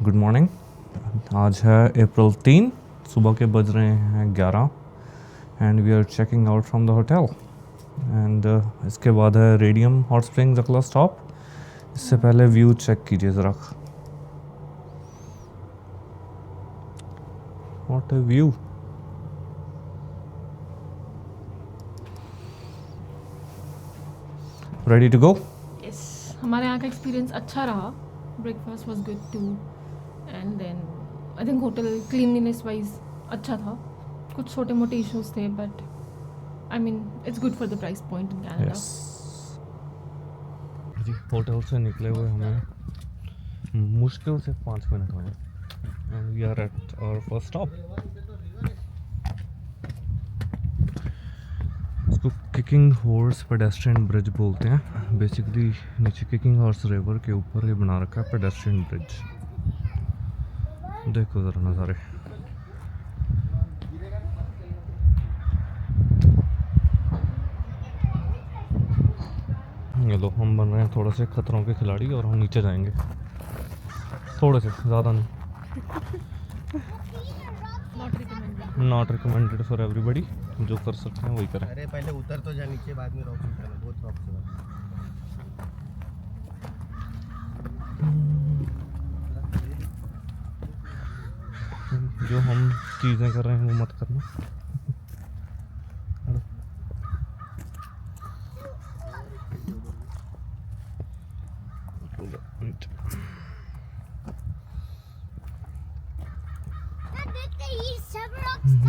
Good morning. आज है अप्रैल 3, सुबह के बज रहे हैं 11 and we are checking out from the hotel and इसके बाद है रेडियम हॉट स्प्रिंग्स अगला स्टॉप। इससे पहले व्यू चेक कीजिए ज़रा। What a view. Ready to go. Yes, हमारे यहाँ का एक्सपीरियंस अच्छा रहा। Breakfast was good too and then I think hotel cleanliness wise अच्छा था। कुछ छोटे मोटे इश्यूज थे but I mean it's good for the price point in Canada. Ji hotel से निकले हुए हमें मुश्किल से 5 मिनट हुए and we are at our first stop. इसको किकिंग हॉर्स पेडेस्ट्रियन ब्रिज बोलते हैं। बेसिकली नीचे किकिंग हॉर्स रिवर के ऊपर ये बना रखा है पेडेस्ट्रियन ब्रिज। देखो ज़रा नज़ारे। ये लो हम बन रहे हैं थोड़े से खतरों के खिलाड़ी और हम नीचे जाएंगे थोड़े से, ज़्यादा नहीं। Not recommended for everybody. जो कर सकते हैं वही करें। अरे पहले उतर तो जा नीचे, बाद में रॉक उतरना, बहुत रॉक से जो हम चीज़ें कर रहे हैं वो मत करना।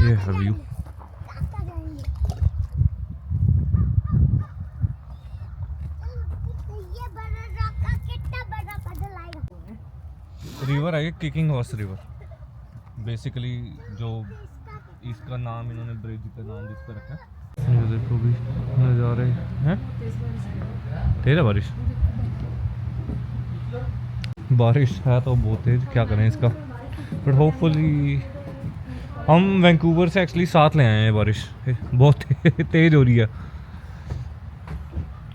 ये है व्यू। रिवर है ये किकिंग हॉर्स रिवर। बेसिकली जो इसका नाम इन्होंने ब्रिज का नाम जिस पे रखा है। ये देखो भी नज़ारे हैं। तेज है बारिश। बारिश है तो बहुत तेज, क्या करें इसका। बट होपफुली हम वैंकूवर से एक्चुअली साथ ले आए हैं। बारिश बहुत तेज हो रही है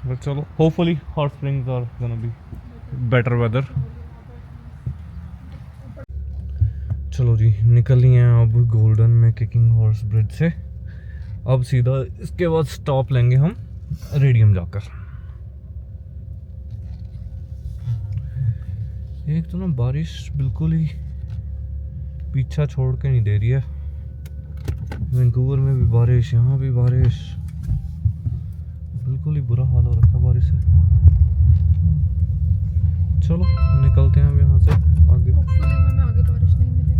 बट चलो hopefully hot springs are gonna be better weather. चलो जी निकल लिए हैं अब गोल्डन में किकिंग हॉर्स ब्रिज से। अब सीधा इसके बाद स्टॉप लेंगे हम रेडियम जाकर। एक तो ना बारिश बिल्कुल ही पीछा छोड़ के नहीं दे रही है। वैंकूवर में भी बारिश, यहाँ भी बारिश, बिल्कुल ही बुरा हाल हो रखा बारिश से। चलो निकलते हैं अब यहाँ से आगे। होपफुली हमें आगे बारिश नहीं मिले।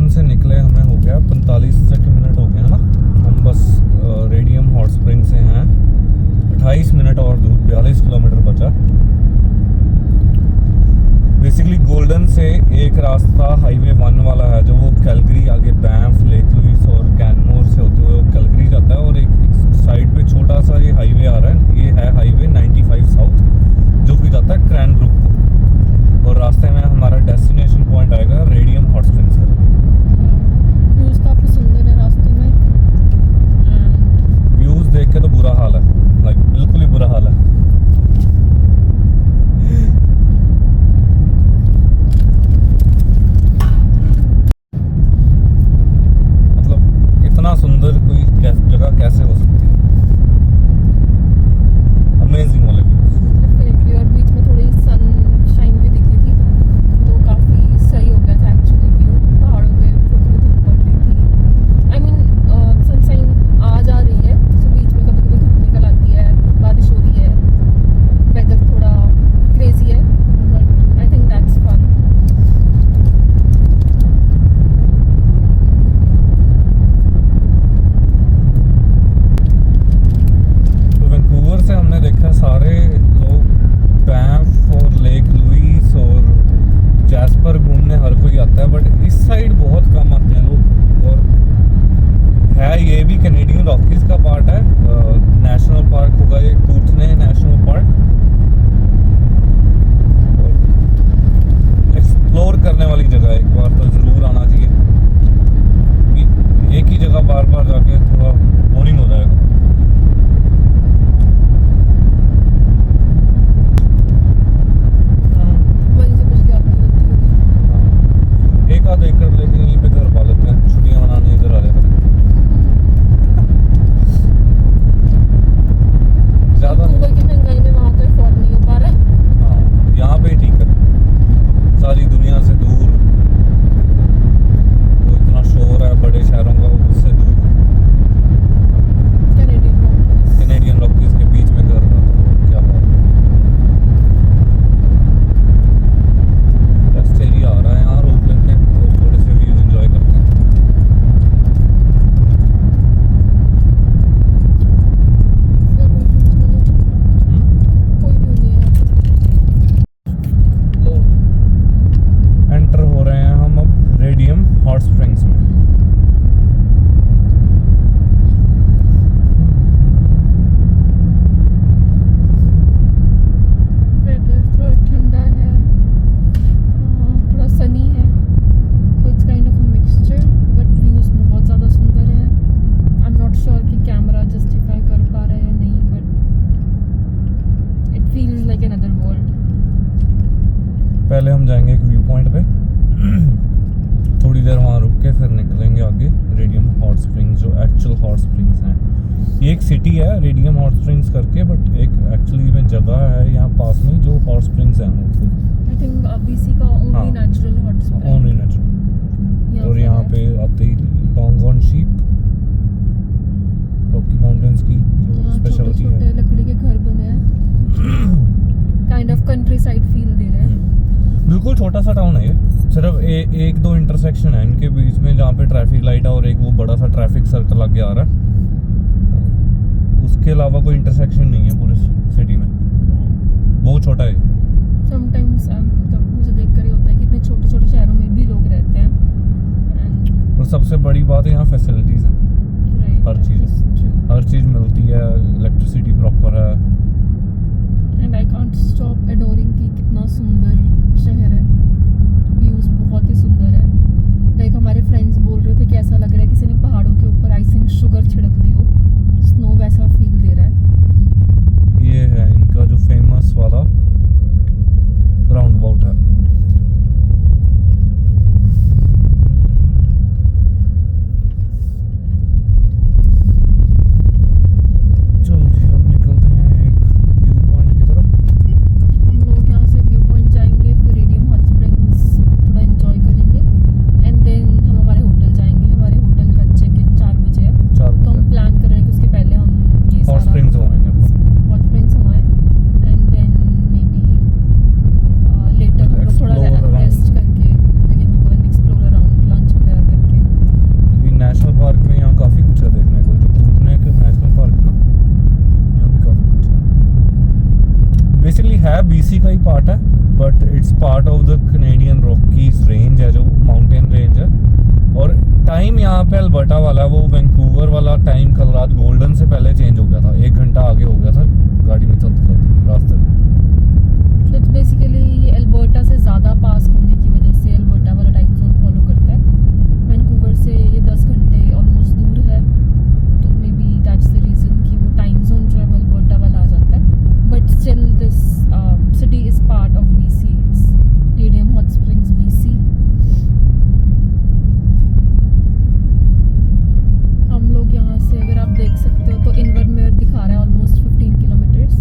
से निकले हमें हो गया 45 मिनट हो गया ना। हम बस रेडियम हॉट स्प्रिंग से हैं 28 मिनट और दूर, 42 किलोमीटर बचा। बेसिकली गोल्डन से एक रास्ता हाईवे 1 वाला है जो वो कैलगरी आगे बैंफ, लेक लुइस और कैनमोर से होते हुए वो कैलगरी जाता है। और एक साइड पे छोटा सा ये हाईवे आ रहा है, ये है हाईवे 95 साउथ जो कि जाता है क्रैनब्रुक को। और रास्ते में हमारा डेस्टिनेशन पॉइंट आएगा रेडियम हॉट स्प्रिंग्स का। व्यूज़ काफ़ी सुंदर है रास्ते में। व्यूज़ देख के तो बुरा हाल है, लाइक बिल्कुल ही बुरा हाल है। मतलब इतना सुंदर कोई जगह कैसे हो सकती है। अमेजिंग वाले व्यूज़। डेफिनेटली। और बीच में थोड़ी सन रॉकीज का पार्ट है। नेशनल पार्क होगा ये, कूथने नेशनल पार्क। एक्सप्लोर करने वाली जगह है, एक बार तो ज़रूर आना चाहिए। एक ही जगह बार बार जाके थोड़ा बोरिंग हो जाएगा। वहीं से कुछ याद नहीं रखती होगी। एक आध एकड़ लेकिन यहीं पे घर पा लेते हैं, छुट्टियां मनाने इधर आ जाते हैं। ज़्यादा वैंकूवर की महंगाई में वहाँ तो अफोर्ड नहीं हो पा रहा है। हाँ, यहाँ पे ही ठीक है, सारी दुनिया से दूर, वो इतना शोर है बड़े शहरों का, उससे दूर कैनेडियन रॉकीज के बीच में घर था, तो क्या बात है। बेस्ट एरिया आ रहा है, यहाँ रोक लेते हैं और थोड़े से व्यू एंजॉय करते हैं। कोई व्यू नहीं है। तो एंटर हो रहे हैं हम अब रेडियम हॉट स्प्रिंग्स में। वेदर थोड़ा ठंडा है, थोड़ा सनी है, so it's kind of a mixture, but views बहुत ज़्यादा सुंदर है। आई एम नॉट श्योर कि कैमरा जस्टिफाई कर पा रहा है या नहीं, but it feels like another world. पहले हम जाएंगे एक व्यू पॉइंट पे, थोड़ी देर वहाँ रुक के फिर निकलेंगे आगे रेडियम हॉट स्प्रिंग्स, जो एक्चुअल हॉट स्प्रिंग्स हैं। ये एक सिटी है रेडियम हॉट स्प्रिंग्स करके, बट एक एक्चुअली में जगह है यहाँ पास में जो हॉट स्प्रिंग्स हैं वो खुद आई थिंक बीसी का हाँ। Only natural hot spring only natural. और यहाँ पे आते ही long on sheep, Rocky Mountains की जो स्पेशलिटी छोटे है। लकड़ी के घर बने हैं, kind of countryside feel दे रहे हैं। बिल्कुल छोटा सा टाउन है ये, सिर्फ एक दो इंटरसेक्शन है इनके बीच में जहाँ पे ट्रैफिक लाइट है और एक वो बड़ा सा ट्रैफिक सर्कल आगे आ रहा है। उसके अलावा कोई इंटरसेक्शन नहीं है पूरे सिटी में, बहुत छोटा है। समटाइम्स मतलब मुझे देख कर ही होता है कि इतने छोटे छोटे शहरों में भी लोग रहते हैं। एंड और सबसे बड़ी बात है यहाँ फैसिलिटीज़ हैं, हर चीज़ मिलती है, इलेक्ट्रिसिटी प्रॉपर है। And I can't stop adorning कि कितना सुंदर शहर है, व्यूज़ बहुत ही सुंदर है। लाइक हमारे फ्रेंड्स बोल रहे थे कि ऐसा लग रहा है किसी ने पहाड़ों के ऊपर आइसिंग शुगर छिड़क दी हो, स्नो वैसा फील दे रहा है। ये है इनका जो फेमस वाला राउंड अबाउट है। चलो अब निकलते हैं एक व्यू पॉइंट की तरफ। हम लोग यहाँ से व्यू पॉइंट जाएंगे, फिर रेडियम हॉट स्प्रिंग्स थोड़ा एंजॉय करेंगे, एंड देन हम हमारे होटल जाएंगे। हमारे होटल का चेक इन 4 बजे है, तो हम प्लान कर रहे हैं कि उसके पहले हम ये हॉट स्प्रिंग्स होंगे। हॉट स्प्रिंग्स हमारे, and then may be later हम लोग थोड़ा Explore around. रेस्ट करके we can go and explore around, lunch वगैरह करके। क्योंकि नेशनल पार्क में यहाँ काफ़ी कुछ है देखने को, जो कूटने के नेशनल पार्क है ना, यहाँ भी काफ़ी कुछ है। बेसिकली है बीसी का ही पार्ट है, but it's part of the Canadian Rockies range है, जो माउंटेन रेंज है। और टाइम यहाँ पे अल्बर्टा वाला, वो वैंकूवर वाला टाइम कल रात गोल्डन से पहले चेंज हो गया था, 1 घंटा आगे हो गया था गाड़ी में चलते चलते रास्ते में। सो इट्स बेसिकली ये अल्बर्टा से ज़्यादा पास होने की वजह से अल्बर्टा वाला टाइम जोन फॉलो करता है। वैंकूवर से ये 10 घंटे ऑलमोस्ट दूर है, तो may be that's the reason कि वो टाइम जोन जो है वो अल्बर्टा वाला आ जाता है। But still this city is part of BC, it's radium Hot springs BC. हम लोग यहाँ से अगर आप देख सकते हो तो इनवरमेयर दिखा रहा है ऑलमोस्ट 15 किलोमीटर्स।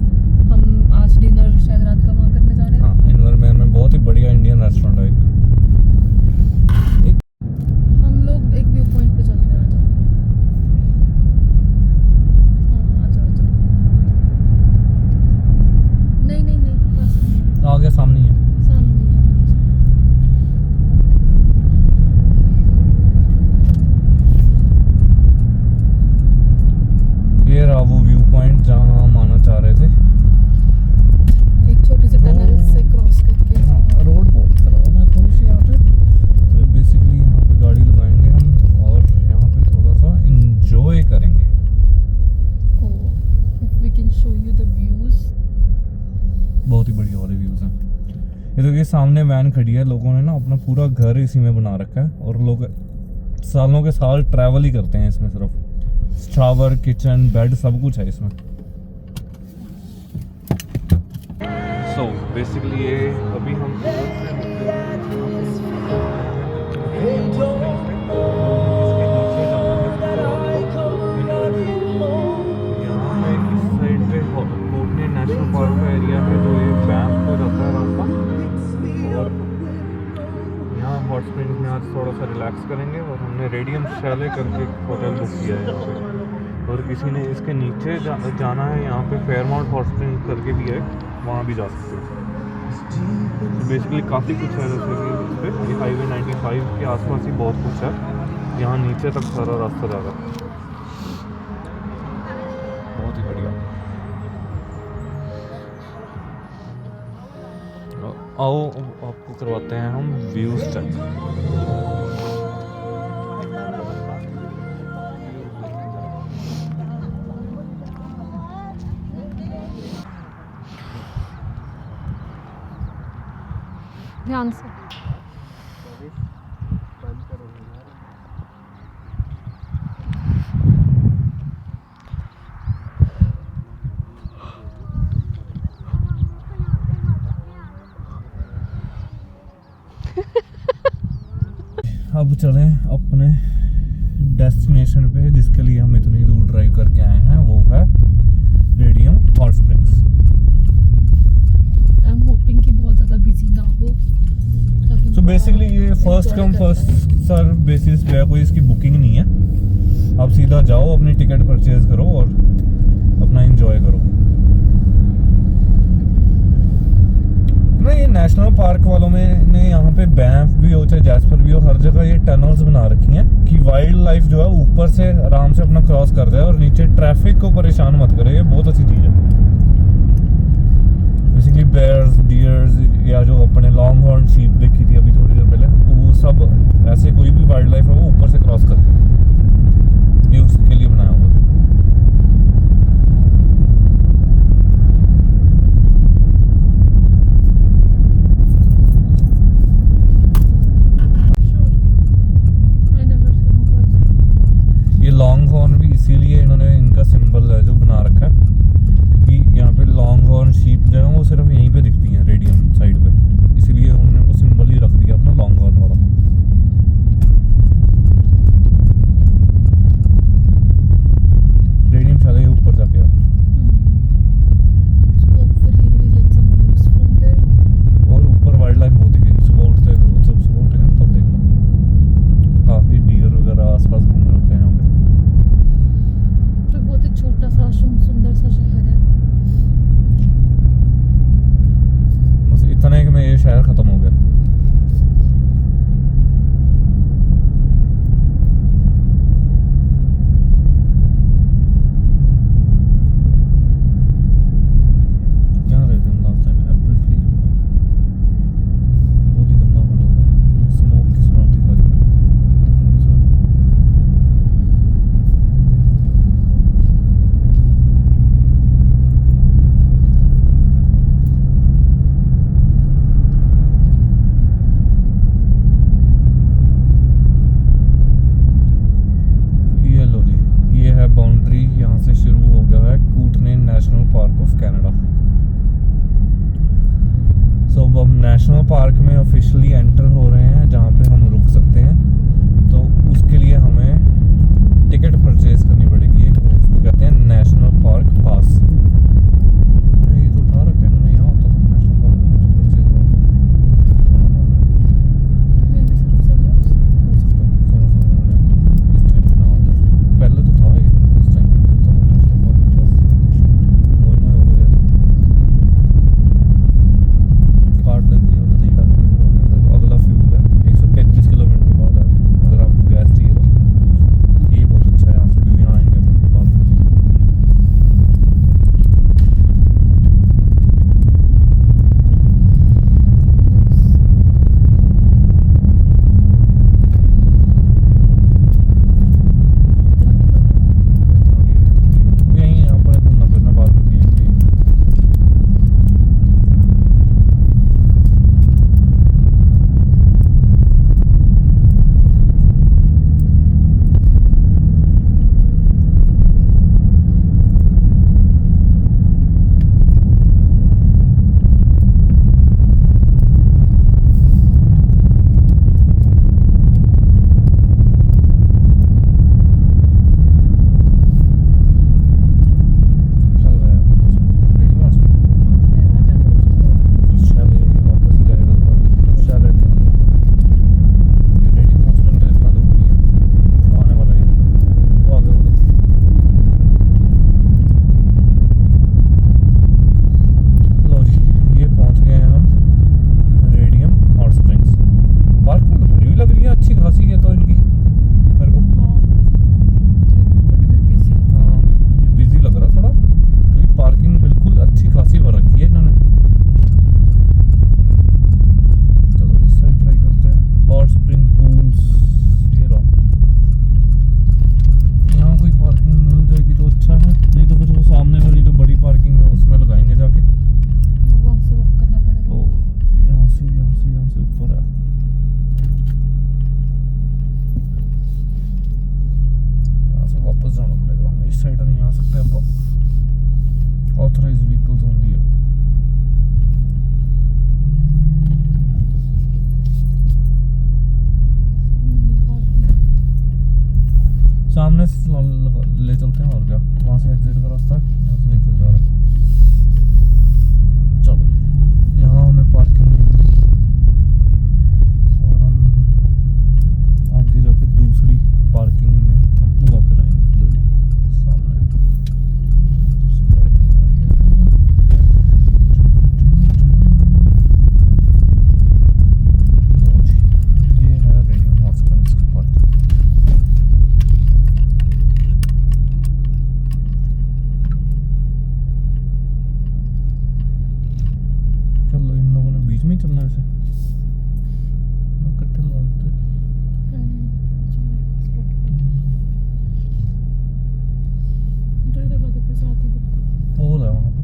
हम आज डिनर शायद रात का वहाँ करने जा रहे हैं। हाँ, इनवरमेयर में बहुत ये सामने वैन खड़ी है, लोगों ने ना अपना पूरा घर इसी में बना रखा है और लोग सालों के साल ट्रैवल ही करते हैं इसमें। सिर्फ शावर, किचन, बेड सब कुछ है इसमें। सो बेसिकली ये अभी हम नेशनल पार्क का एरिया है जो ये बैंफ को जाता है रास्ता, और यहाँ हॉट स्प्रिंग्स में आज थोड़ा सा रिलैक्स करेंगे। और हमने रेडियम शैले करके एक होटल बुक किया है यहाँ पे, और किसी ने इसके नीचे जाना है, यहाँ पे फेयरमाउंट हॉट स्प्रिंग करके भी है, वहाँ भी जा सकते हो। तो बेसिकली काफ़ी कुछ है, जैसे कि इस पर ये हाईवे 95 के आसपास ही बहुत कुछ है, यहाँ नीचे तक सारा रास्ता जा रहा है, बहुत ही बढ़िया। आओ आपको करवाते हैं हम व्यूज चेक। ध्यान से। अब चलें अपने डेस्टिनेशन पे, जिसके लिए हम इतनी दूर ड्राइव करके आए हैं, वो है Radium Hot Springs. I am hoping कि बहुत ज़्यादा बिजी ना हो। सो बेसिकली ये first come first serve basis पे है, कोई इसकी बुकिंग नहीं है। आप सीधा जाओ, अपनी टिकट परचेज करो और अपना एंजॉय करो। ना ये नेशनल पार्क वालों में ने यहाँ पे बैंफ भी हो चाहे जैस्पर भी हो, हर जगह ये टनल्स बना रखी हैं कि वाइल्ड लाइफ जो है ऊपर से आराम से अपना क्रॉस कर जाए और नीचे ट्रैफिक को परेशान मत करे। ये बहुत अच्छी चीज़ है। बेसिकली बेयर्स, डियर्स या जो अपने लॉन्ग हॉर्न शीप देखी थी अभी थोड़ी देर पहले, वो सब ऐसे कोई भी वाइल्ड लाइफ है वो ऊपर से क्रॉस करते हैं, ये उसके लिए बनाया हुआ है। लॉन्ग हॉर्न भी इसीलिए इन्होंने इनका सिंबल है जो बना रखा है, क्योंकि यहाँ पे लॉन्ग हॉर्न शीप जो है वो सिर्फ यहीं पे दिखती हैं रेडियम साइड पे, इसीलिए उन्होंने वो ले चलते हैं और क्या, वहाँ से एग्जिट का रास्ता है, यहाँ से निकल जा रहा है। चलो यहाँ हमें पार्किंग नहीं मिली और हम आगे जाके दूसरी पार्किंग में हम लगा कर आएंगे। सामने ये है रेडियम हॉट स्प्रिंग्स की पार्किंग। चलो इन लोगों ने बीच में ही चलना है ऐसे, इकट्ठे लगाते पोल है वहाँ पे।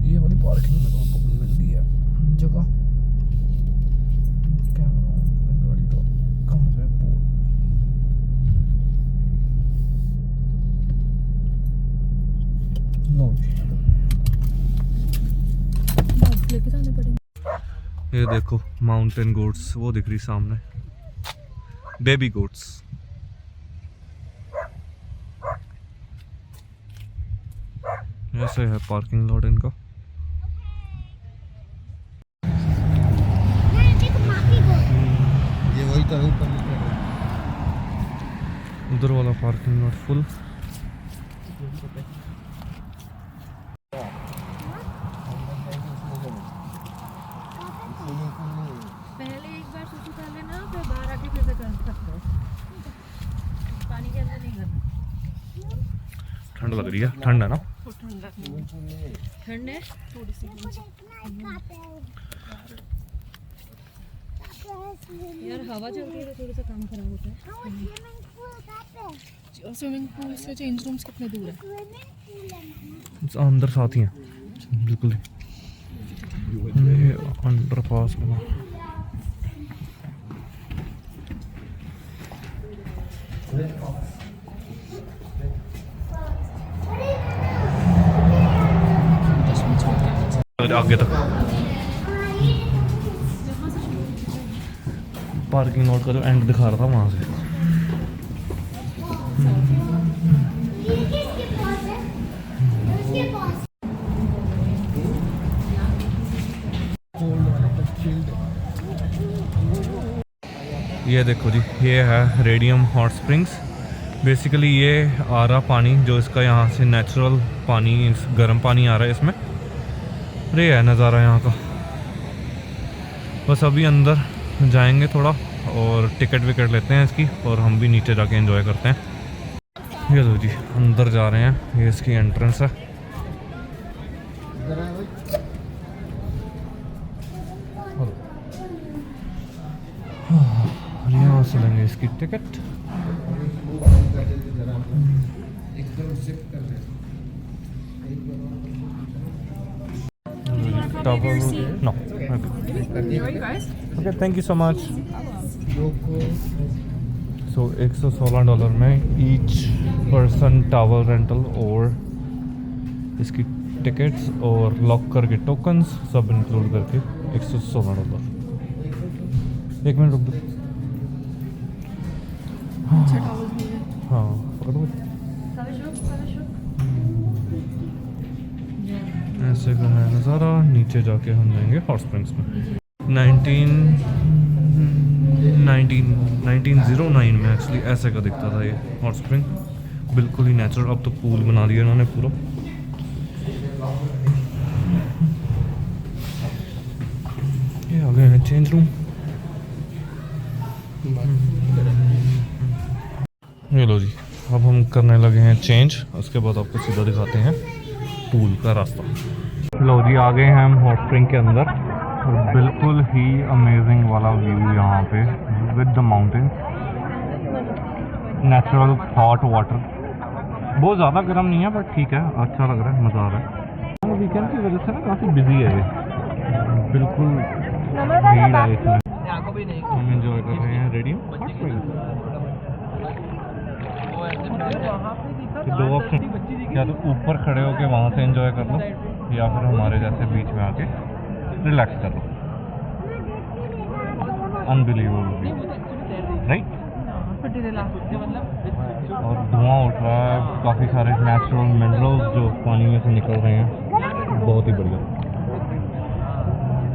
ये वाली पार्किंग में तो मिल गई है जगह। कैमरा गाड़ी तो कहाँ पे पोल। लो जी लेके जाने पड़ेंगे। ये देखो माउंटेन गोट्स वो दिख रही सामने, बेबी गोट्स। ऐसे है पार्किंग लॉट इनका। ये वही तो है ऊपर लिखा है। उधर वाला पार्किंग लॉट फुल। पहले एक बार सुसु कर लेना, फिर बाहर आके फिर से कर सकते हो। पानी के अंदर नहीं करना। ठंड लग रही है, ठंड है ना? ठंड है थोड़ी सी। यार हवा चलती है तो थोड़ा सा काम खराब होता है। स्विमिंग पूल से चेंज रूम्स कितने दूर है? अंदर साथ ही हैं बिल्कुल ही। ये अंडरपास बना। आगे तक पार्किंग लॉट का जो एंड दिखा रहा था वहां से। ये देखो जी, ये है रेडियम हॉट स्प्रिंग्स। बेसिकली ये आ रहा पानी जो इसका यहाँ से नेचुरल पानी, गर्म पानी आ रहा है इसमें। अरे है नज़ारा यहाँ का। बस अभी अंदर जाएंगे थोड़ा और टिकट विकेट लेते हैं इसकी, और हम भी नीचे जाके एंजॉय करते हैं। ये लो जी अंदर जा रहे हैं, ये इसकी एंट्रेंस है। और यहाँ से लेंगे इसकी ticket. Towel? No. Okay, thank you so much. So $116 में each person towel rental और इसकी टिकट्स और लॉकर के टोकन्स सब इंक्लूड करके $116। एक मिनट रुक दो। हाँ पकड़ दो। ऐसे का है नज़ारा। नीचे जाके हम जाएंगे हॉट स्प्रिंग्स में। 1909 में एक्चुअली ऐसे का दिखता था ये हॉट स्प्रिंग, बिल्कुल ही नेचुरल। अब तो पूल बना दिया इन्होंने पूरा। ये आ गए हैं चेंज रूम। ये लो जी, अब हम करने लगे हैं चेंज। उसके बाद आपको सीधा दिखाते हैं पूल का रास्ता। लो जी आ गए हैं हम हॉट स्प्रिंग के अंदर, और बिल्कुल ही अमेजिंग वाला व्यू यहाँ पे with the mountains, natural hot water. बहुत ज़्यादा गर्म नहीं है बट ठीक है, अच्छा लग रहा है, मज़ा आ रहा है। वीकेंड की वजह से ना काफ़ी बिजी है ये, बिल्कुल भीड़ है इसमें। हम एंजॉय कर रहे हैं रेडियम हॉट स्प्रिंग। तो दो ऑप्शन, या तो ऊपर खड़े होके वहाँ से एंजॉय कर लो, या फिर हमारे जैसे बीच में आके रिलैक्स कर लो। Unbelievable, right? और धुआं उठ रहा है, काफ़ी सारे नेचुरल मिनरल्स जो पानी में से निकल रहे हैं, बहुत ही बढ़िया।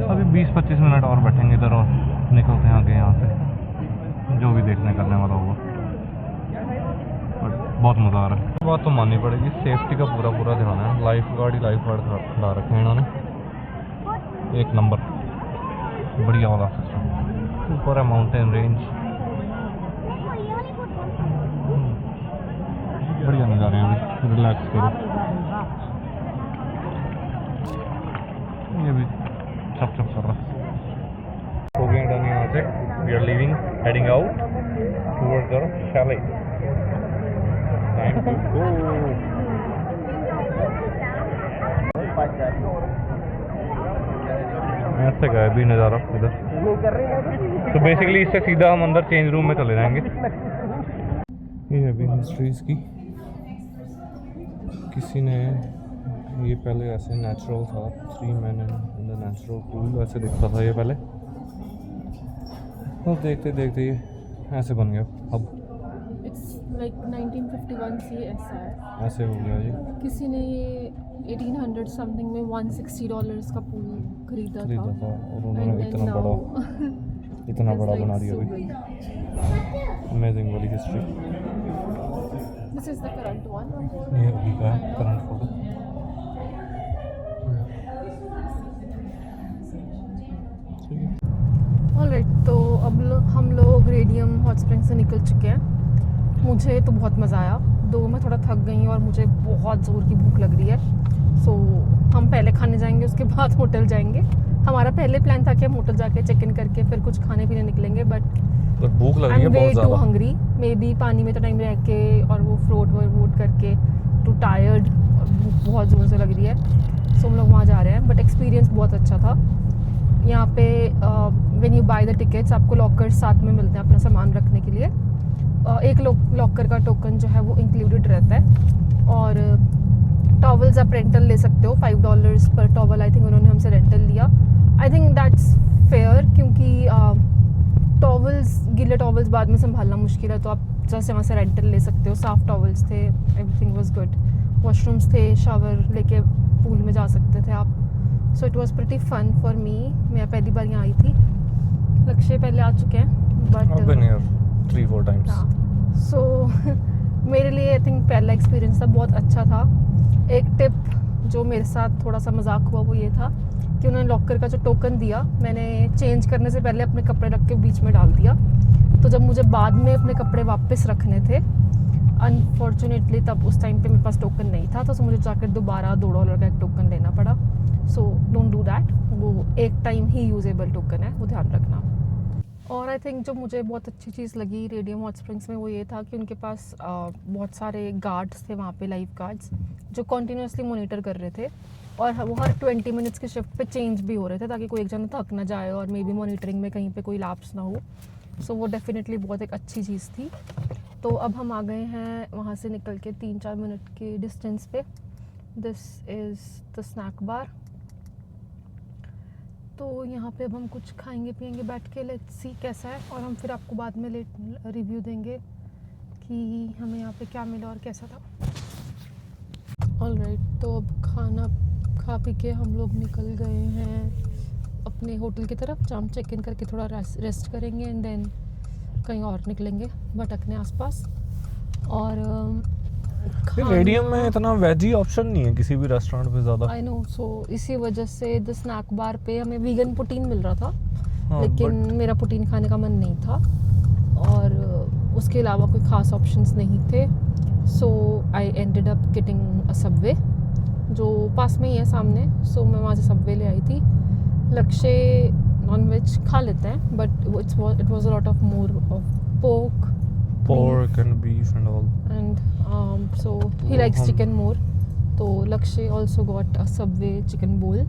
अभी 20-25 मिनट और बैठेंगे इधर और निकलते हैं आगे यहाँ से, जो भी देखने करने वाला होगा। बट बहुत मज़ा आ रहा है। बात तो माननी पड़ेगी, सेफ्टी का पूरा ध्यान है। लाइफ गार्ड खड़ा रखे हैं इन्होंने, एक नंबर, बढ़िया वाला सिस्टम। ऊपर है माउंटेन रेंज, बढ़िया नज़ारे हैं। अभी रिलैक्स करो। ये भी चप कर रहा हो गया डन यहाँ से। We are leaving, heading out towards our chalet. Time to go. ऐसे गए भी नज़ारा इधर। तो बेसिकली इससे सीधा हम अंदर चेंज रूम में चले जाएंगे। ये है भी हिस्ट्रीज की। किसी ने ये पहले ऐसे नेचुरल था, 3 men in the natural pool ऐसे दिखता था ये पहले, तो देखते देखते ये ऐसे बन गया। अब It's like 1951 से ऐसा है। ऐसे हो गया ये। किसी ने ये 1800 समथिंग में $160 का पूल खरीदा था और उन्होंने And then इतना it's बड़ा like बना दिया so अभी। big. अमेजिंग वाली history. This is the current one. ये अभी का है करंट फोटो। ऑलराइट, तो अब हम लोग रेडियम हॉट स्प्रिंग से निकल चुके हैं। मुझे तो बहुत मज़ा आया, दो मैं थोड़ा थक गई और मुझे बहुत ज़ोर की भूख लग रही है। सो हम पहले खाने जाएंगे, उसके बाद होटल जाएंगे। हमारा पहले प्लान था कि हम होटल जाके चेक इन करके फिर कुछ खाने पीने निकलेंगे, बट पर भूख लग रही आई है एम बहुत वे टू ज़्यादा। हंग्री। मे बी पानी में तो टाइम रह के और वो फ्लोट वोट करके टू टायर्ड, और भूख बहुत ज़ोर से लग रही है। सो हम लोग वहाँ जा रहे हैं, बट एक्सपीरियंस बहुत अच्छा था। यहाँ पे when you by the tickets आपको लॉकर साथ में मिलते हैं अपना सामान रखने के लिए। एक लॉकर का टोकन जो है वो इंक्लूडेड रहता है, और टॉवल्स आप रेंटल ले सकते हो। $5 पर टॉवल आई थिंक उन्होंने हमसे रेंटल लिया। आई थिंक दैट्स फेयर, क्योंकि गीले टॉवल्स बाद में संभालना मुश्किल है, तो आप जैसे वहाँ से रेंटल ले सकते हो। साफ टॉवल्स थे, एवरीथिंग वाज गुड। वॉशरूम्स थे, शावर लेके पूल में जा सकते थे आप। So it was pretty fun for me. मैं पहली बार यहाँ आई थी, लक्ष्य पहले आ चुके हैं, I've been but here 3-4 times. सो मेरे लिए आई थिंक पहला एक्सपीरियंस था, बहुत अच्छा था। एक टिप जो मेरे साथ थोड़ा सा मजाक हुआ वो ये था कि उन्होंने लॉकर का जो टोकन दिया, मैंने चेंज करने से पहले अपने कपड़े रख के बीच में डाल दिया। तो जब मुझे बाद में अपने कपड़े वापस रखने थे, अनफॉर्चुनेटली तब उस टाइम पे मेरे पास टोकन नहीं था, तो मुझे जाकर दोबारा $2 का एक टोकन लेना पड़ा। सो डोंट डू दैट, वो एक टाइम ही यूजेबल टोकन है, वो ध्यान रखना। और आई थिंक जो मुझे बहुत अच्छी चीज़ लगी रेडियम हॉट स्प्रिंग्स में वो ये था कि उनके पास बहुत सारे गार्ड्स थे वहाँ पे, लाइफ गार्ड्स जो कॉन्टीन्यूसली मॉनिटर कर रहे थे, और वो हर 20 मिनट्स के शिफ्ट पे चेंज भी हो रहे थे, ताकि कोई एक जना थक ना जाए और मे बी मॉनिटरिंग में कहीं पे कोई लैप्स ना हो। सो वो डेफिनेटली बहुत एक अच्छी चीज़ थी। तो अब हम आ गए हैं वहाँ से निकल के 3-4 मिनट के डिस्टेंस पे। This is the snack bar. तो यहाँ पे अब हम कुछ खाएंगे पिएंगे बैठ के, लेट्स सी कैसा है, और हम फिर आपको बाद में रिव्यू देंगे कि हमें यहाँ पे क्या मिला और कैसा था। ऑलराइट, तो अब खाना खा पी के हम लोग निकल गए हैं अपने होटल की तरफ, जहाँ हम चेक इन करके थोड़ा रेस्ट करेंगे एंड देन कहीं और निकलेंगे भटकने आसपास। और रेडियम में इतना वेजी ऑप्शन नहीं है किसी भी रेस्टोरेंट पे ज़्यादा। आई नो, सो इसी वजह से द स्नैक बार पे हमें वीगन प्रोटीन मिल रहा था, हाँ, लेकिन मेरा प्रोटीन खाने का मन नहीं था, और उसके अलावा कोई ख़ास ऑप्शंस नहीं थे। So I ended up getting a Subway जो पास में ही है सामने। सो मैं वहाँ से सबवे ले आई थी। लक्ष्य नॉन वेज खा लेते हैं, but it was a lot of more of pork and beef and all. and so he likes chicken more. तो लक्ष्य also got a Subway chicken bowl,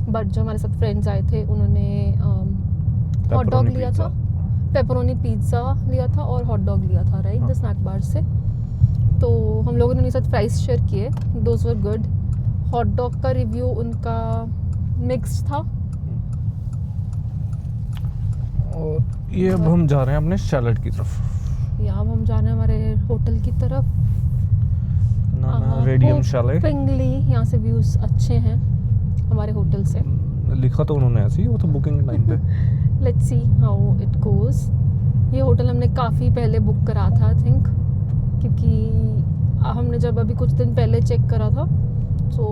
but जो हमारे साथ फ्रेंड्स आए थे उन्होंने हॉट डॉग लिया था। पेपरोनी पिज़्ज़ा लिया था और हॉट डॉग लिया था, राइट, द स्नैक बार से। तो हम लोगों ने उनके साथ प्राइस शेयर किए, those were good. Hot dog का रिव्यू उनका मिक्स्ड था। और ये अब हम जा रहे हैं अपने शैलेट की तरफ। या अब हम जा रहे हैं हमारे होटल की तरफ। नाम है रेडियम शैलेट। पिंगली, यहाँ से व्यूज़ अच्छे हैं हमारे होटल से। लिखा तो उन्होंने ऐसे ही, वो तो बुकिंग टाइम पे। Let's see how it goes. ये होटल हमने काफ़ी पहले बुक करा था, आई थिंक, क्योंकि हमने जब अभी कुछ दिन पहले चेक करा था तो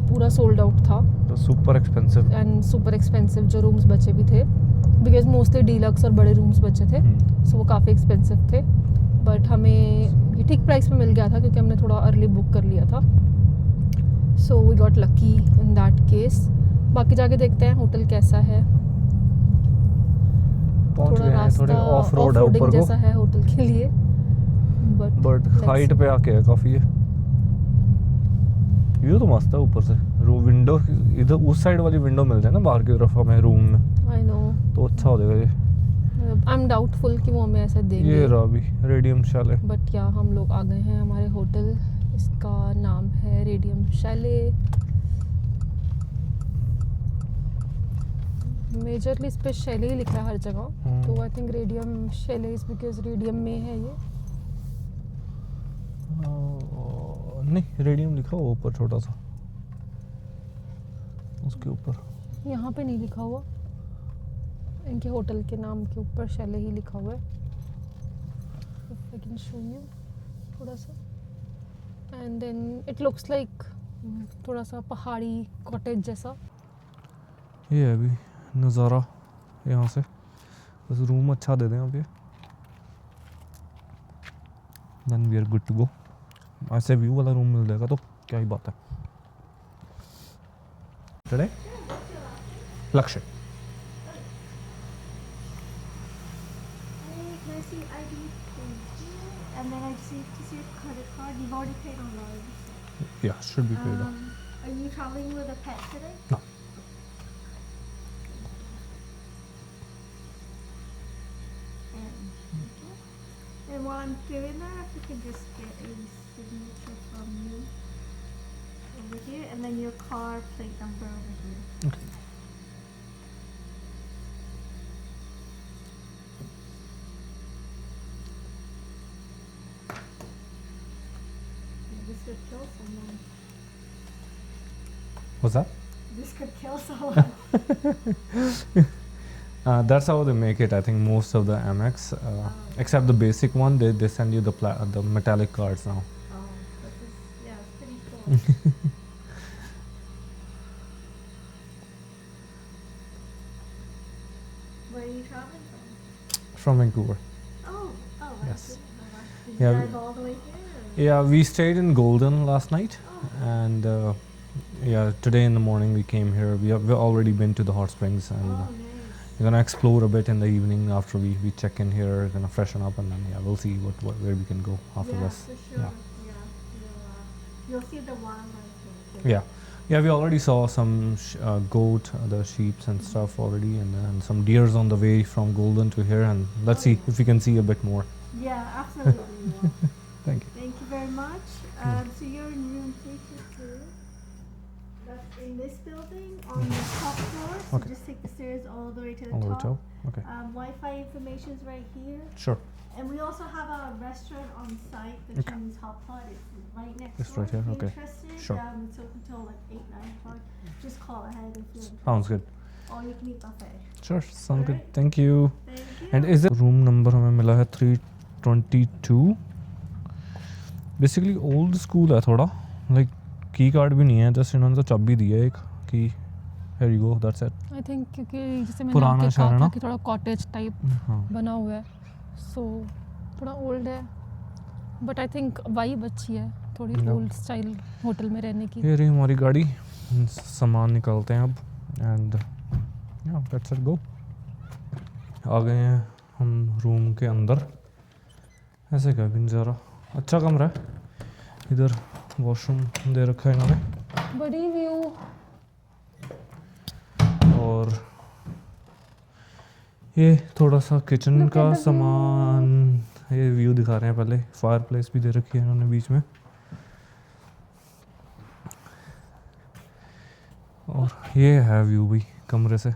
पूरा सोल्ड आउट था super expensive. And super expensive जो रूम्स बचे भी थे, बिकॉज मोस्टली डीलक्स और बड़े रूम्स बचे थे, सो वो काफ़ी एक्सपेंसिव थे। बट हमें ये ठीक प्राइस में मिल गया था क्योंकि हमने थोड़ा अर्ली बुक कर लिया था, so we got lucky in that case. बाकी जाके देखते हैं होटल कैसा है। पहुंच थोड़ा गए हैं, थोड़े रास्ता ऑफ रोड है ऊपर जैसा को, है होटल के लिए, बट हाइट पे आके है काफी है। ये तो मस्त है ऊपर से विंडो, इधर उस साइड वाली विंडो मिल जाए ना बाहर की तरफ हमें रूम में, आई नो, तो अच्छा हो जाएगा। ये आई एम डाउटफुल कि वो हमें ऐसा देंगे। ये रहा भी रेडियम शैले। बट या हम लोग आ गए हैं हमारे होटल, इसका नाम है रेडियम शैले। मेजरली इस पे शैले ही लिखा है हर जगह, तो I think Radium Chalet is because Radium में है ये। नहीं, रेडियम लिखा हुआ ऊपर छोटा सा, उसके ऊपर। यहाँ पे नहीं लिखा हुआ, इनके होटल के नाम के ऊपर शैले ही लिखा हुआ है। आई कैन शो यू थोड़ा सा, and then it looks like थोड़ा सा पहाड़ी कॉटेज जैसा। ये है अभी नज़ारा यहाँ से, बस रूम अच्छा दे दें अब ये, then we are good to go. ऐसे व्यू वाला रूम मिल जाएगा तो क्या ही बात है। चले लक्ष्य। Can I see ID, please? And then I just need to see your credit card. You've already paid online. Yeah, should be paid off. Are you traveling with a pet today? No. And while I'm doing that, if you could just get a signature from you over here, and then your car plate number over here. Okay. Yeah, this could kill someone. What's that? This could kill someone. That's how they make it. I think most of the Amex, except the basic one, they send you the metallic cards now. Oh, this is, yeah, it's pretty cool. Where are you traveling from? From Vancouver. Oh, Yes. I see. Oh, wow. Did Yeah, you we- drive all the way here? Yeah, we stayed in Golden last night, and yeah, today in the morning we came here. We've already been to the hot springs, and Oh, nice. we're gonna explore a bit in the evening after we check in here. Gonna freshen up, and then yeah, we'll see where we can go after Yeah, this. for sure. Yeah. You'll see the wildlife. here, too. Yeah, we already saw some goat, the sheep and stuff already, and some deers on the way from Golden to here. And let's see if we can see a bit more. Yeah, absolutely. we will. Thank you. Thank you very much. So you're in room 322. That's in this building on the top floor. So Okay. just take the stairs all the way to the All the way top. top. Okay. Wi-Fi information is right here. Sure. And we also have a restaurant on site, the Okay. Chinese Hot Pot. It's right next It's door. right here, If you're okay. interested. Sure. It's open until like 8, 9 o'clock. Just call ahead if you're interested. Sounds good. Or you can eat buffet. Sure. Sounds good. Alright. Thank you. Thank you. And is it room number हमें मिला है 322. Basically old school है थोड़ा, like key card भी नहीं है, just इन्होंने तो चाबी दी है एक की, here you go, that's it. I think क्योंकि जैसे मैंने पुराना आपके शहर है कहा ना? था कि थोड़ा कॉटेज टाइप हाँ. बना हुआ है, सो थोड़ा ओल्ड है, बट आई थिंक वाइब अच्छी है थोड़ी Yeah. ओल्ड स्टाइल होटल में रहने की। ये रही हमारी गाड़ी, सामान निकालते हैं अब, and yeah, let's it go. आ गए हैं हम रूम के अंदर। ऐसे कैबिन ज़रा अच्छा कमरा है, इधर वॉशरूम दे रखा है इन्होंने, बड़ी व्यू। और ये थोड़ा सा किचन का सामान, ये व्यू दिखा रहे हैं। पहले फायर प्लेस भी दे रखी है इन्होंने बीच में, और ये है व्यू भी कमरे से।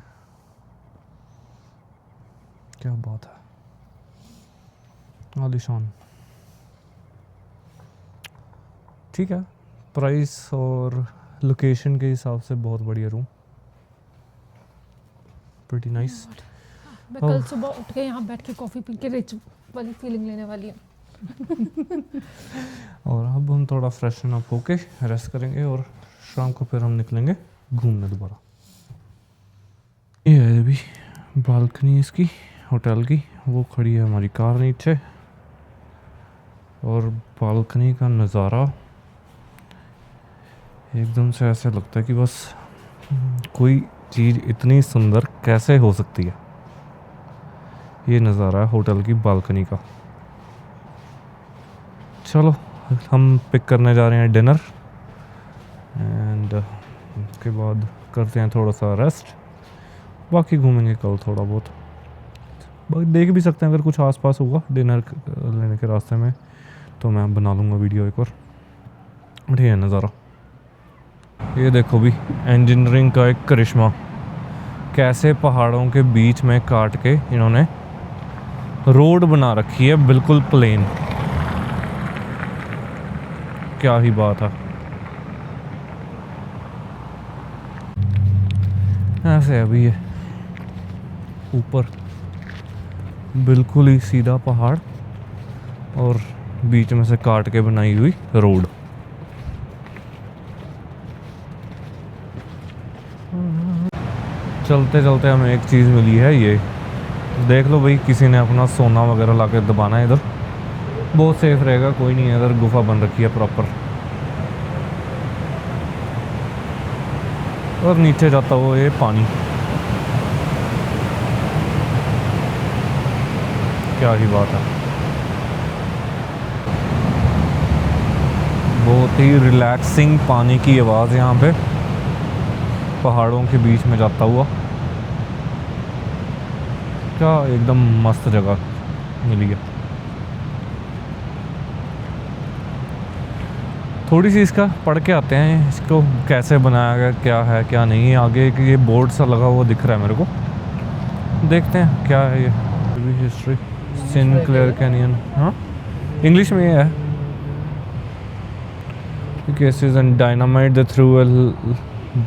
क्या बात है, आलीशान। ठीक है, प्राइस और लोकेशन के हिसाब से बहुत बढ़िया रूम, प्रीटी नाइस। मैं कल सुबह उठ के यहाँ बैठ के कॉफ़ी पी के रिच वाली फीलिंग लेने वाली हूँ। और अब हम थोड़ा फ्रेशन अप होके रेस्ट करेंगे और शाम को फिर हम निकलेंगे घूमने दोबारा। ये है अभी बालकनी इसकी होटल की, वो खड़ी है हमारी कार नीचे, और बालकनी का नज़ारा एकदम से ऐसे लगता है कि बस कोई चीज़ इतनी सुंदर कैसे हो सकती है। ये नज़ारा है होटल की बालकनी का। चलो हम पिक करने जा रहे हैं डिनर, एंड उसके बाद करते हैं थोड़ा सा रेस्ट, बाकी घूमेंगे कल थोड़ा बहुत। देख भी सकते हैं अगर कुछ आसपास होगा डिनर लेने के रास्ते में, तो मैं बना लूँगा वीडियो एक और। बढ़िया नज़ारा। ये देखो भी इंजीनियरिंग का एक करिश्मा, कैसे पहाड़ों के बीच में काट के इन्होंने रोड बना रखी है, बिल्कुल प्लेन। क्या ही बात है। ऐसे अभी ये ऊपर बिल्कुल ही सीधा पहाड़ और बीच में से काट के बनाई हुई रोड। चलते चलते हमें एक चीज़ मिली है, ये देख लो भाई, किसी ने अपना सोना वगैरह ला के दबाना है इधर, बहुत सेफ रहेगा। कोई नहीं है इधर, गुफा बन रखी है प्रॉपर, और नीचे जाता हुआ ये पानी। क्या ही बात है, बहुत ही रिलैक्सिंग पानी की आवाज़ यहाँ पे पहाड़ों के बीच में जाता हुआ। क्या एकदम मस्त जगह मिली है। थोड़ी सी इसका पढ़ के आते हैं, इसको कैसे बनाया गया, क्या है क्या नहीं है। आगे एक ये बोर्ड सा लगा हुआ दिख रहा है मेरे को, देखते हैं क्या है ये। हिस्ट्री सिनक्लेयर कैनियन, हाँ इंग्लिश में ये है। Cases and dynamite they threw a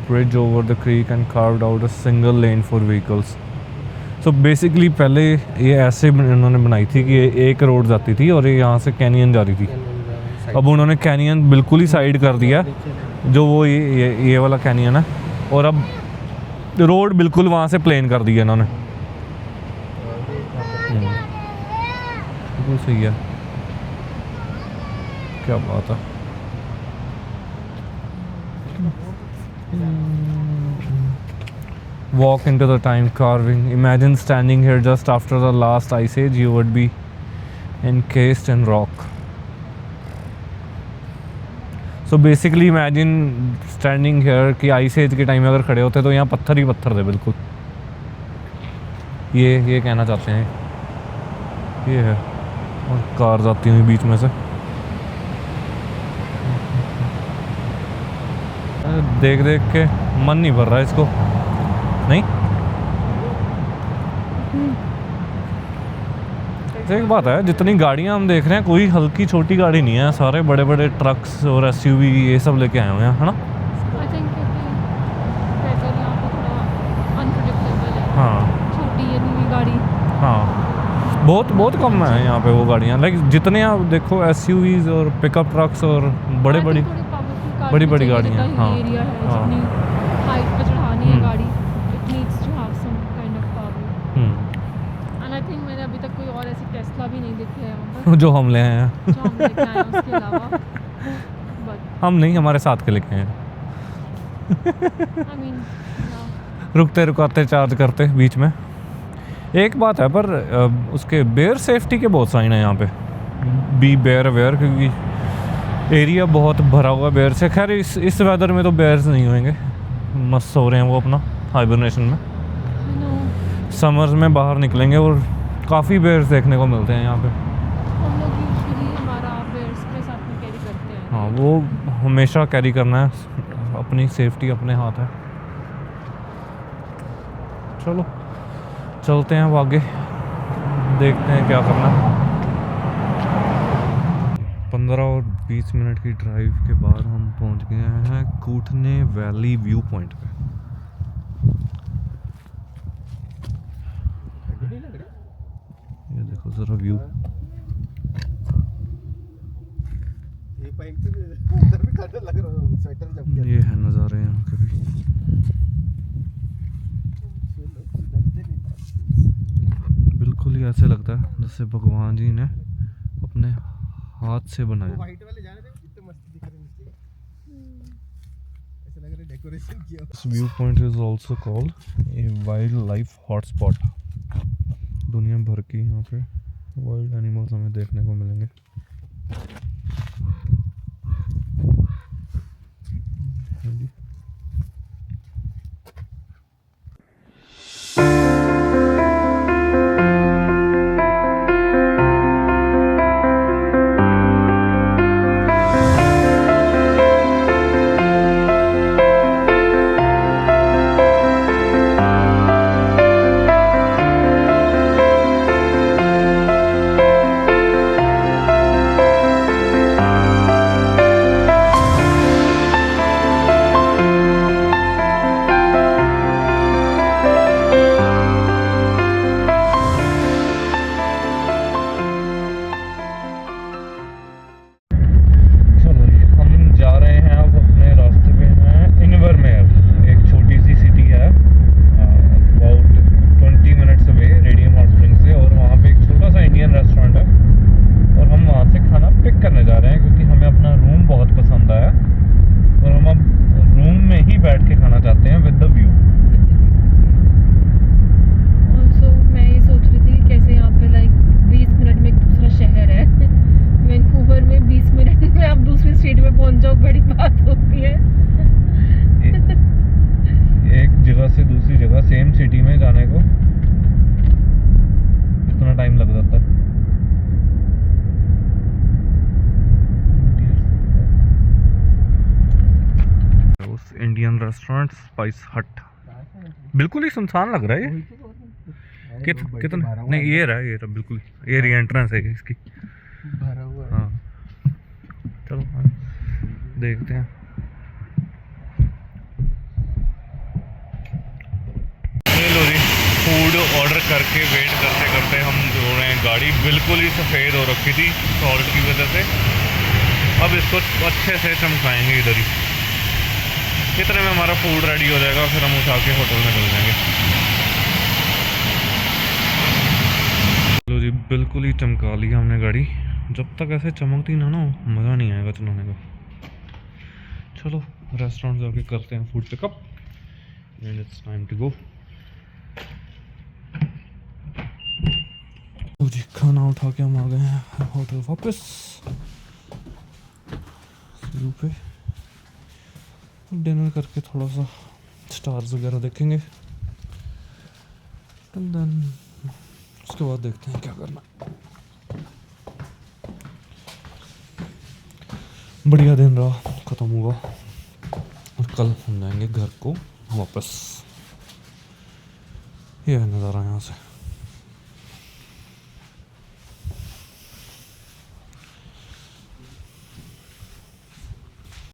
bridge over the creek and carved out a single lane for vehicles. So basically पहले ये ऐसे इन्होंने बनाई थी कि एक रोड जाती थी और ये यहाँ से कैनियन जा रही थी। अब उन्होंने कैनियन बिल्कुल ही साइड कर दिया, जो वो ये वाला कैनियन है, और अब रोड बिल्कुल वहाँ से प्लेन कर दिया इन्होंने। बिल्कुल सही है, क्या बात है। Walk into the time carving. Imagine standing here just after the last ice age. You would be encased in rock. So basically imagine standing here कि ice age के टाइम में अगर खड़े होते तो यहाँ पत्थर ही पत्थर थे बिल्कुल। ये कहना चाहते हैं, ये है, और कार जाती हुई बीच में से। देख देख के मन नहीं भर रहा है इसको, नहीं। एक बात है, जितनी गाड़ियां हम देख रहे हैं कोई हल्की छोटी गाड़ी नहीं है, सारे बड़े बड़े ट्रक्स और एसयूवी ये सब लेके आए हुए हैं, है ना। आई थिंक वेदर यहाँ पे थोड़ा अनप्रेडिक्टेबल है। हाँ छोटी ये नीली गाड़ी, हाँ, बहुत कम है यहाँ पे वो गाड़ियाँ। लाइक जितने आप देखो एसयूवीज और पिकअप ट्रक्स और बड़ी बड़ी गाड़ियाँ, हाँ एरिया है, हाँ। जितनी हाइट पे चढ़ानी है गाड़ी, it needs to have some kind of power. And I think मैंने अभी तक कोई और ऐसी टेस्ला भी नहीं देखी है यहाँ पर जो हम ले आए हैं। जो हम लेके आए हैं उसके अलावा, बट हम नहीं, हमारे साथ के लेके आए हैं। आई मीन रुकते रुकाते चार्ज करते बीच में। एक बात है पर उसके बेयर सेफ्टी के बहुत साइन है यहाँ पे, बी बेयर अवेयर, क्योंकि एरिया बहुत भरा हुआ है बेयर से। खैर इस वेदर में तो बेयर्स नहीं होंगे, मस्त सो रहे हैं वो अपना हाइबरनेशन में। समर्स में बाहर निकलेंगे और काफ़ी बेयर्स देखने को मिलते हैं यहाँ पे। हम लोग यूजुअली हमारा बेयर्स के साथ में कैरी करते हैं। हाँ, वो हमेशा कैरी करना है, अपनी सेफ्टी अपने हाथ है। चलो चलते हैं अब आगे, देखते हैं क्या करना है। 15 और 20 मिनट की ड्राइव के बाद हम पहुंच गए हैं कूटने वैली व्यू पॉइंट पे। ये देखो ज़रा व्यू, ये पाइप पे उधर भी ठंडा लग रहा है, स्वेटर जब ये है नज़ारे यहाँ के भी। बिल्कुल ही ऐसे लगता है जैसे भगवान जी ने अपने हाथ से बनाया। व्हाइट वाले जा रहे थे, कितने मस्त दिख रहे हैं, ऐसा लग रहा है डेकोरेशन किया। This viewpoint is also called a wildlife hotspot। दुनिया भर की यहाँ पे वाइल्ड एनिमल्स हमें देखने को मिलेंगे। हाँ जी। सेम सिटी में जाने को इतना टाइम लग जाता है। उस इंडियन रेस्टोरेंट स्पाइस हट बिल्कुल ही सुनसान लग रहा है ये। कितना नहीं, ये रहा बिल्कुल, ये री एंट्रेंस है इसकी, भरा हुआ है। हाँ चलो देखते हैं। लो जी, फूड ऑर्डर करके वेट करते करते हम जो रहे हैं, गाड़ी बिल्कुल ही सफ़ेद हो रखी थी सॉल्ट की वजह से। अब इसको अच्छे से चमकाएंगे इधर ही, इतने में हमारा फूड रेडी हो जाएगा, फिर हम उठा के होटल में चल जाएंगे। लो जी, बिल्कुल ही चमका लिया हमने गाड़ी। जब तक ऐसे चमकती ना मज़ा नहीं आएगा चलाने का। चलो रेस्टोरेंट जाके करते हैं food pickup and it's time to go. जी, खाना उठा के हम आ गए हैं होटल वापस व्यू पे। डिनर करके थोड़ा सा स्टार्स वगैरह देखेंगे, एंड देन उसके बाद देखते हैं क्या करना। बढ़िया दिन रहा, ख़त्म हुआ और कल हम जाएंगे घर को वापस। ये है नज़ारा यहाँ से।